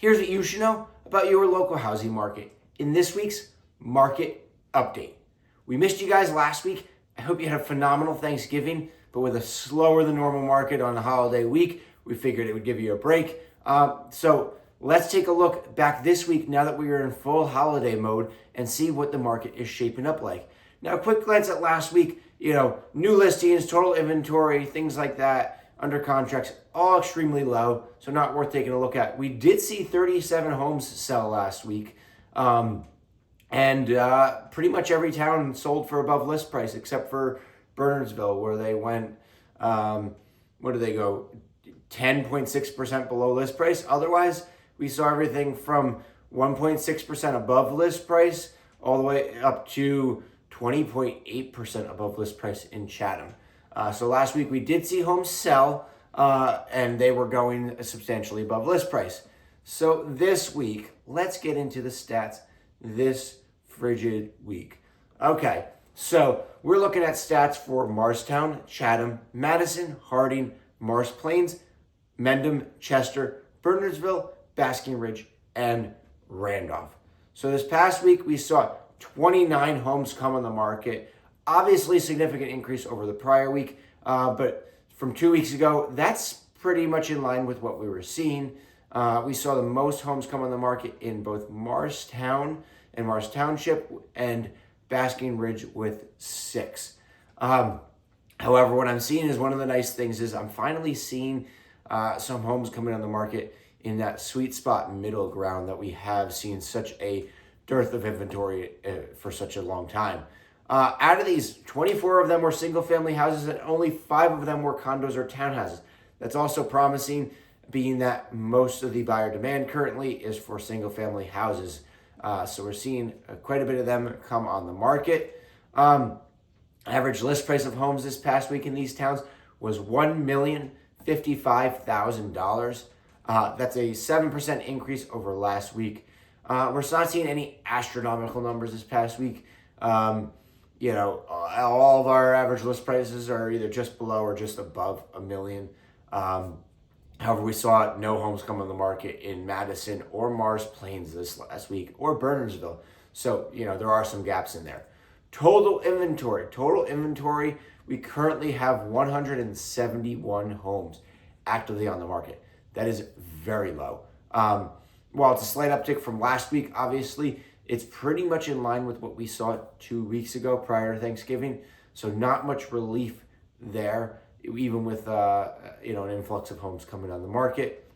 Here's what you should know about your local housing market in this week's Market Update. We missed you guys last week. I hope you had a phenomenal Thanksgiving, but with a slower than normal market on the holiday week, we figured it would give you a break. So let's take a look back this week now that we are in full holiday mode and see what the market is shaping up like. Now, a quick glance at last week, new listings, total inventory, things like that, under contracts, all extremely low, so not worth taking a look at. We did see 37 homes sell last week, and pretty much every town sold for above list price except for Bernardsville, where they went, what did they go, 10.6% below list price. Otherwise, we saw everything from 1.6% above list price all the way up to 20.8% above list price in Chatham. So last week we did see homes sell, and they were going substantially above list price. So this week, let's get into the stats this frigid week. Okay, so we're looking at stats for Morristown, Chatham, Madison, Harding, Morris Plains, Mendham, Chester, Bernardsville, Basking Ridge, and Randolph. So this past week we saw 29 homes come on the market. Obviously, significant increase over the prior week, but from 2 weeks ago, that's pretty much in line with what we were seeing. We saw the most homes come on the market in both Morristown and Morris Township and Basking Ridge with 6. However, what I'm seeing is one of the nice things is I'm finally seeing some homes coming on the market in that sweet spot middle ground that we have seen such a dearth of inventory for such a long time. Out of these, 24 of them were single-family houses and only 5 of them were condos or townhouses. That's also promising, being that most of the buyer demand currently is for single-family houses. So we're seeing quite a bit of them come on the market. Average list price of homes this past week in these towns was $1,055,000. That's a 7% increase over last week. We're not seeing any astronomical numbers this past week. All of our average list prices are either just below or just above $1 million. However, we saw no homes come on the market in Madison or Morris Plains this last week, or Bernardsville. So, there are some gaps in there. Total inventory, we currently have 171 homes actively on the market. That is very low. While it's a slight uptick from last week, obviously, it's pretty much in line with what we saw 2 weeks ago prior to Thanksgiving. So not much relief there, even with an influx of homes coming on the market.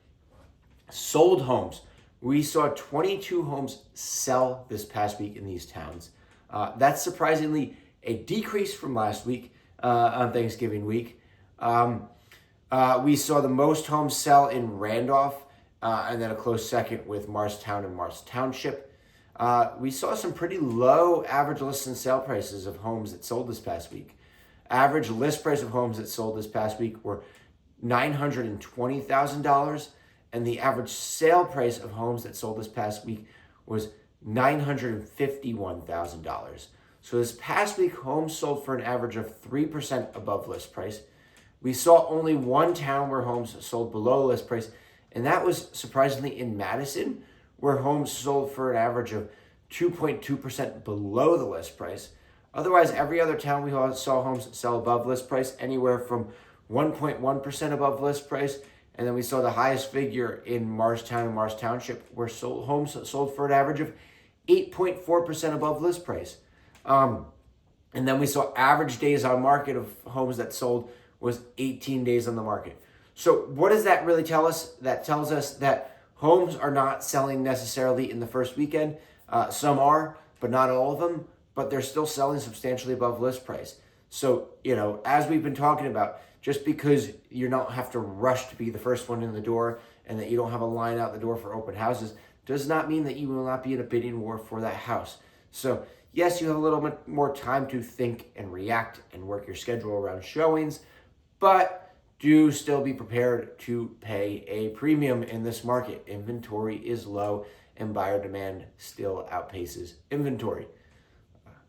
Sold homes. We saw 22 homes sell this past week in these towns. That's surprisingly a decrease from last week on Thanksgiving week. We saw the most homes sell in Randolph, and then a close second with Morristown and Morris Township. We saw some pretty low average list and sale prices of homes that sold this past week. Average list price of homes that sold this past week were $920,000, and the average sale price of homes that sold this past week was $951,000. So this past week, homes sold for an average of 3% above list price. We saw only one town where homes sold below list price, and that was surprisingly in Madison, where homes sold for an average of 2.2% below the list price. Otherwise, every other town we saw homes sell above list price, anywhere from 1.1% above list price. And then we saw the highest figure in Morristown and Morris Township, where homes sold for an average of 8.4% above list price. And then we saw average days on market of homes that sold was 18 days on the market. So what does that really tell us? That tells us that homes are not selling necessarily in the first weekend. Some are, but not all of them, but they're still selling substantially above list price. So, as we've been talking about, just because you don't have to rush to be the first one in the door and that you don't have a line out the door for open houses does not mean that you will not be in a bidding war for that house. So yes, you have a little bit more time to think and react and work your schedule around showings, but do still be prepared to pay a premium in this market. Inventory is low and buyer demand still outpaces inventory.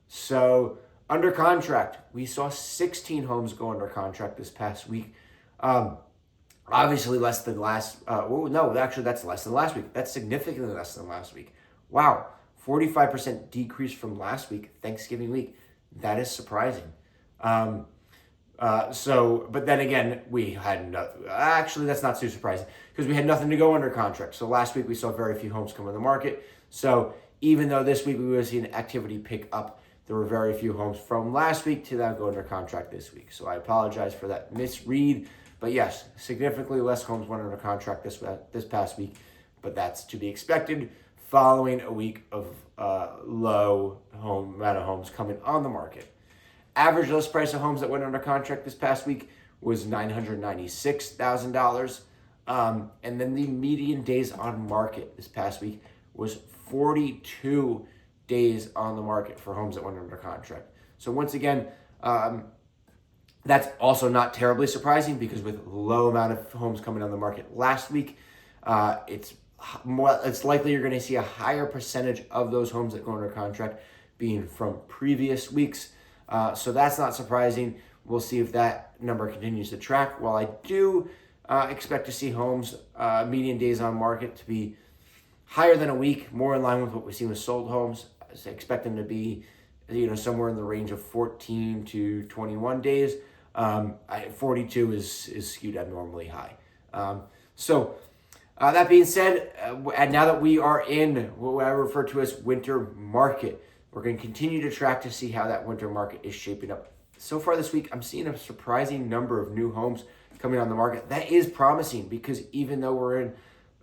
So under contract, we saw 16 homes go under contract this past week. Obviously less than last, no, actually that's less than last week. That's significantly less than last week. Wow, 45% decrease from last week, Thanksgiving week. That is surprising. But then again, we had actually, that's not too surprising because we had nothing to go under contract. So last week we saw very few homes come on the market. So even though this week we were seeing activity pick up, there were very few homes from last week to now go under contract this week. So I apologize for that misread. But yes, significantly less homes went under contract this past week, but that's to be expected following a week of low amount of homes coming on the market. Average list price of homes that went under contract this past week was $996,000. And then the median days on market this past week was 42 days on the market for homes that went under contract. So once again, that's also not terribly surprising because with low amount of homes coming on the market last week, it's likely you're going to see a higher percentage of those homes that go under contract being from previous weeks. So that's not surprising. We'll see if that number continues to track. While I do expect to see homes median days on market to be higher than a week, more in line with what we've seen with sold homes, I expect them to be somewhere in the range of 14 to 21 days. 42 is skewed abnormally high. That being said, and now that we are in what I refer to as winter market, we're going to continue to track to see how that winter market is shaping up. So far this week, I'm seeing a surprising number of new homes coming on the market. That is promising because even though we're in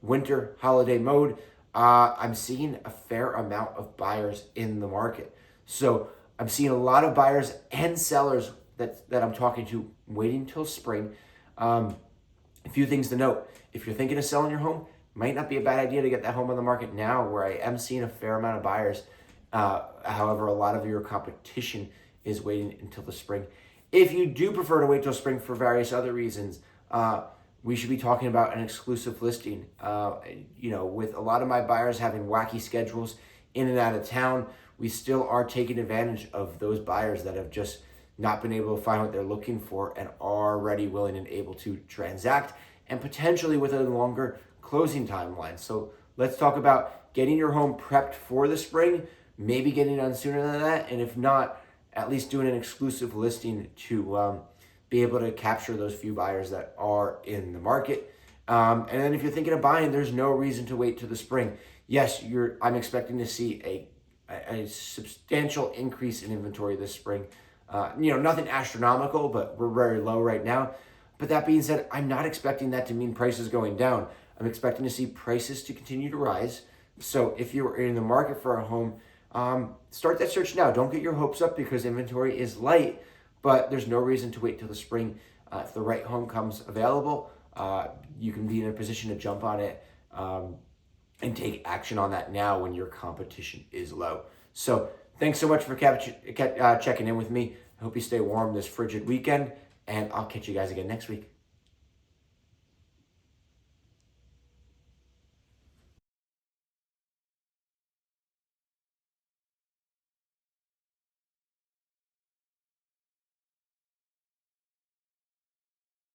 winter holiday mode, I'm seeing a fair amount of buyers in the market. So I'm seeing a lot of buyers and sellers that I'm talking to waiting till spring. A few things to note. If you're thinking of selling your home, might not be a bad idea to get that home on the market now, where I am seeing a fair amount of buyers. However, a lot of your competition is waiting until the spring. If you do prefer to wait till spring for various other reasons, we should be talking about an exclusive listing. With a lot of my buyers having wacky schedules in and out of town, we still are taking advantage of those buyers that have just not been able to find what they're looking for and are ready, willing, and able to transact, and potentially with a longer closing timeline. So let's talk about getting your home prepped for the spring, maybe getting it done sooner than that, and if not, at least doing an exclusive listing to be able to capture those few buyers that are in the market. And then if you're thinking of buying, there's no reason to wait till the spring. Yes, I'm expecting to see a substantial increase in inventory this spring. Nothing astronomical, but we're very low right now. But that being said, I'm not expecting that to mean prices going down. I'm expecting to see prices to continue to rise. So if you're in the market for a home, start that search now. Don't get your hopes up because inventory is light, but there's no reason to wait till the spring. If the right home comes available, you can be in a position to jump on it and take action on that now when your competition is low. So thanks so much for checking in with me. I hope you stay warm this frigid weekend, and I'll catch you guys again next week.